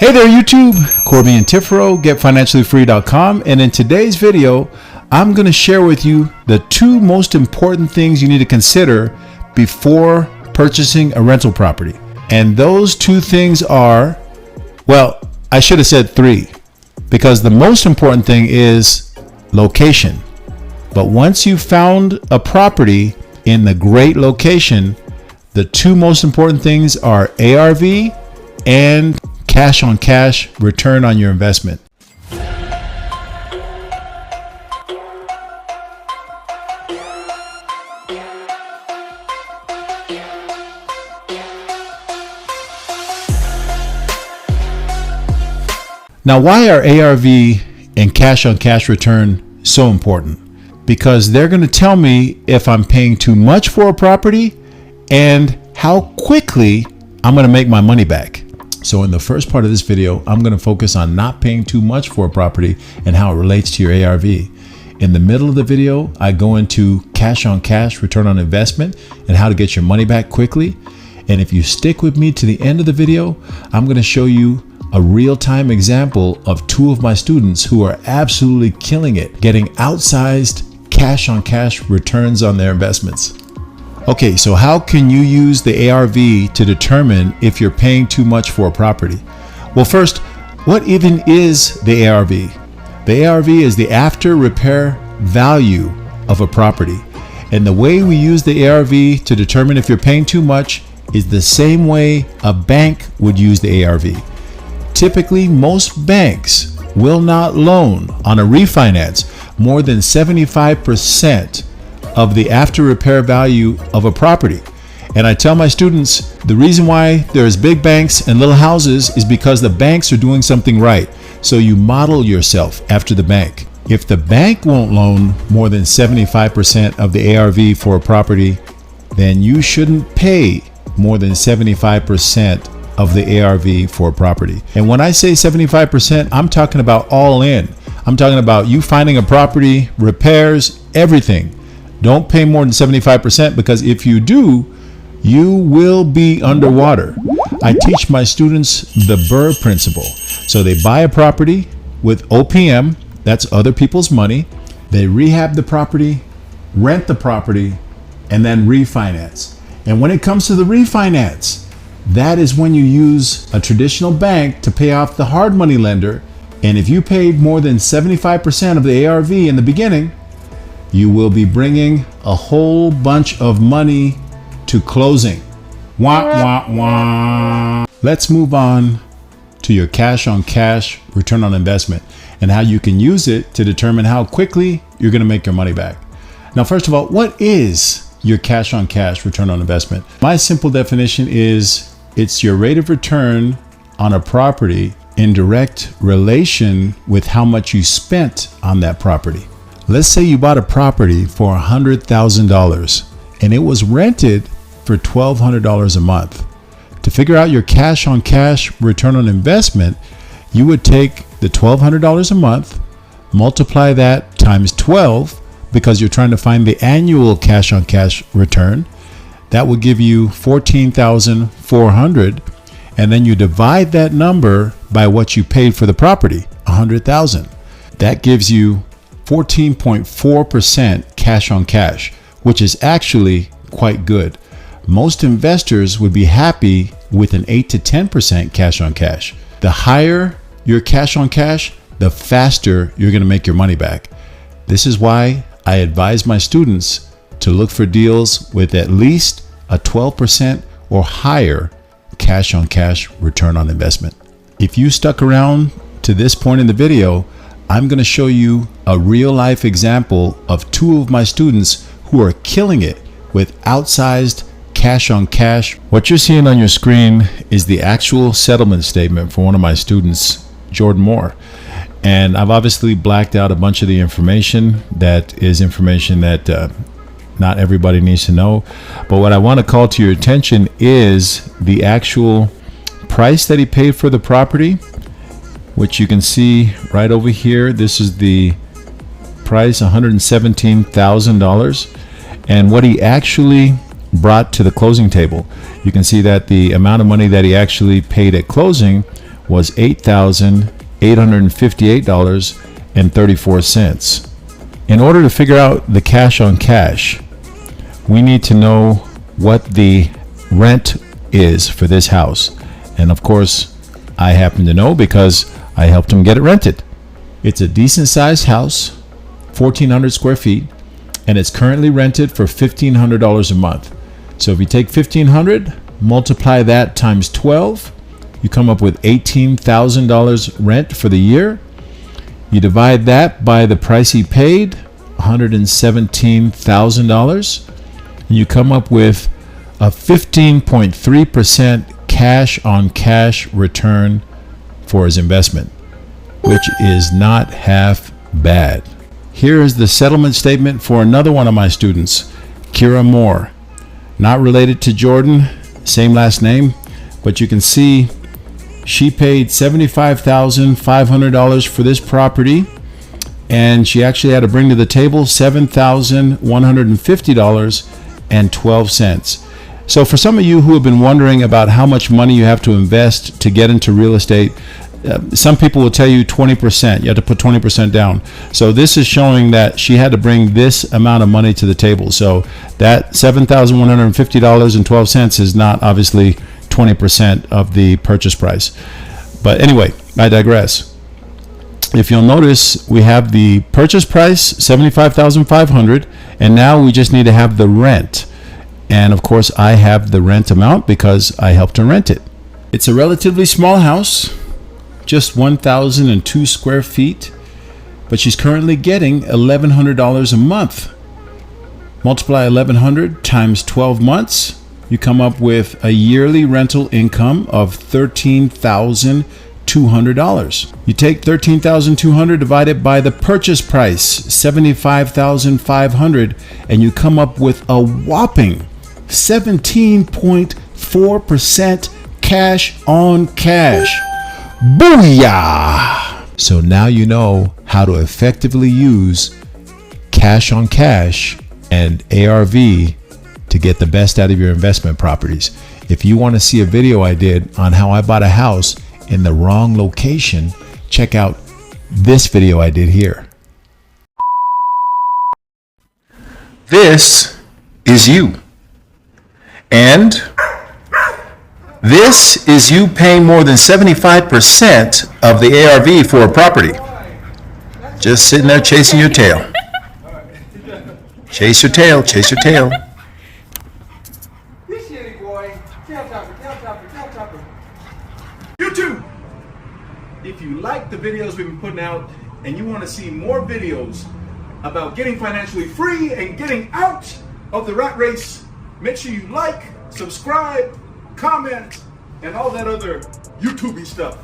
Hey there YouTube, Corby and Tifero, getfinanciallyfree.com, and in today's video, I'm going to share with you the two most important things you need to consider before purchasing a rental property. And those two things are, well, I should have said three, because the most important thing is location. But once you've found a property in the great location, the two most important things are ARV and cash on cash return on your investment. Now, why are ARV and cash on cash return so important? Because they're going to tell me if I'm paying too much for a property and how quickly I'm going to make my money back. So in the first part of this video, I'm going to focus on not paying too much for a property and how it relates to your ARV. In the middle of the video, I go into cash on cash return on investment and how to get your money back quickly. And if you stick with me to the end of the video, I'm going to show you a real-time example of two of my students who are absolutely killing it, getting outsized cash on cash returns on their investments. Okay, so how can you use the ARV to determine if you're paying too much for a property? Well, first, what even is the ARV? The ARV is the after repair value of a property. And the way we use the ARV to determine if you're paying too much is the same way a bank would use the ARV. Typically, most banks will not loan on a refinance more than 75% of the after repair value of a property. And I tell my students the reason why there's big banks and little houses is because the banks are doing something right. So you model yourself after the bank. If the bank won't loan more than 75% of the ARV for a property, then you shouldn't pay more than 75% of the ARV for a property. And when I say 75%, I'm talking about all in. I'm talking about you finding a property, repairs, everything. Don't pay more than 75% because if you do, you will be underwater. I teach my students the Bur Principle. So they buy a property with OPM, that's other people's money. They rehab the property, rent the property, and then refinance. And when it comes to the refinance, that is when you use a traditional bank to pay off the hard money lender. And if you paid more than 75% of the ARV in the beginning, you will be bringing a whole bunch of money to closing. Wah, wah, wah. Let's move on to your cash on cash return on investment and how you can use it to determine how quickly you're going to make your money back. Now, first of all, what is your cash on cash return on investment? My simple definition is it's your rate of return on a property in direct relation with how much you spent on that property. Let's say you bought a property for $100,000 and it was rented for $1,200 a month. To figure out your cash on cash return on investment, you would take the $1,200 a month, multiply that times 12 because you're trying to find the annual cash on cash return. That would give you $14,400, and then you divide that number by what you paid for the property, $100,000. That gives you 14.4% cash on cash, which is actually quite good. Most investors would be happy with an 8 to 10% cash on cash. The higher your cash on cash, the faster you're going to make your money back. This is why I advise my students to look for deals with at least a 12% or higher cash on cash return on investment. If you stuck around to this point in the video, I'm going to show you a real life example of two of my students who are killing it with outsized cash on cash. What you're seeing on your screen is the actual settlement statement for one of my students, Jordan Moore. And I've obviously blacked out a bunch of the information that is information that not everybody needs to know. But what I want to call to your attention is the actual price that he paid for the property, which you can see right over here. This is the price, $117,000, and what he actually brought to the closing table. You can see that the amount of money that he actually paid at closing was $8,858.34. In order to figure out the cash on cash, we need to know what the rent is for this house. And of course, I happen to know because I helped him get it rented. It's a decent sized house, 1,400 square feet, and it's currently rented for $1,500 a month. So if you take $1,500, multiply that times 12, you come up with $18,000 rent for the year. You divide that by the price he paid, $117,000, and you come up with a 15.3% cash on cash return for his investment, which is not half bad. Here is the settlement statement for another one of my students, Kira Moore. Not related to Jordan, same last name, but you can see she paid $75,500 for this property, and she actually had to bring to the table $7,150.12. So for some of you who have been wondering about how much money you have to invest to get into real estate, some people will tell you 20%. You have to put 20% down. So this is showing that she had to bring this amount of money to the table. So that $7,150.12 is not obviously 20% of the purchase price. But anyway, I digress. If you'll notice, we have the purchase price, $75,500, and now we just need to have the rent. And of course, I have the rent amount because I helped her rent it. It's a relatively small house, just 1,002 square feet, but she's currently getting $1,100 a month. Multiply 1,100 times 12 months, you come up with a yearly rental income of $13,200. You take $13,200 divided by the purchase price, $75,500, and you come up with a whopping 17.4% cash on cash. Booyah! So now you know how to effectively use cash on cash and ARV to get the best out of your investment properties. If you want to see a video I did on how I bought a house in the wrong location, check out this video I did here. This is you. And this is you paying more than 75% of the ARV for a property. Just sitting there chasing your tail. Chase your tail, chase your tail. This shitty boy. Tail topper, tail topper, tail topper. YouTube! If you like the videos we've been putting out and you want to see more videos about getting financially free and getting out of the rat race, make sure you like, subscribe, comment, and all that other YouTubey stuff.